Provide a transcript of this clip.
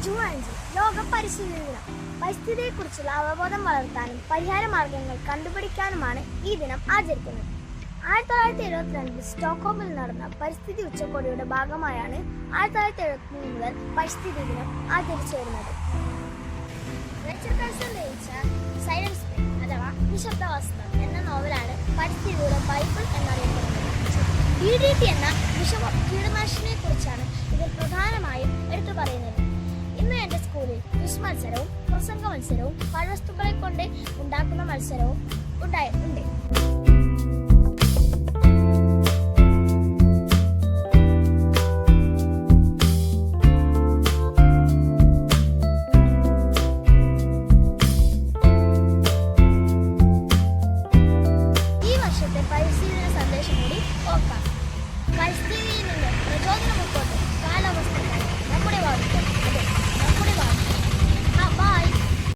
June 5 ലോക പരിസ്ഥിതി ദിനം. പരിസ്ഥിതിയെക്കുറിച്ചുള്ള അവബോധം വളർത്താനും പരിഹാര മാർഗങ്ങൾ കണ്ടുപിടിക്കാനുമാണ് ഈ ദിനം ആചരിക്കുന്നത്. 1972 സ്റ്റോക്ക്ഹോമിൽ നടന്ന പരിസ്ഥിതി ഉച്ചകോടിയുടെ ഭാഗമായാണ് 1973 മുതൽ പരിസ്ഥിതി ദിനം ആചരിച്ചു വരുന്നത്. റിച്ചർഡ് കഴ്സൺ രചിച്ച സൈലൻസ് അഥവാ നിശബ്ദവസ്ത്രം എന്ന നോവലാണ് പരിസ്ഥിതിയുടെ ബൈബിൾ എന്നറിയപ്പെടുന്നത്. DDT എന്ന വിഷ കീടനാശിനിയെ കുറിച്ചാണ് ഇതിൽ പ്രധാനമായും എടുത്തു പറയുന്നത്. ഇന്ന് എൻ്റെ സ്കൂളിൽ ക്വിസ് മത്സരവും പ്രസംഗ മത്സരവും പഴവസ്തുക്കളെ കൊണ്ട് ഉണ്ടാക്കുന്ന മത്സരവും ഉണ്ട്.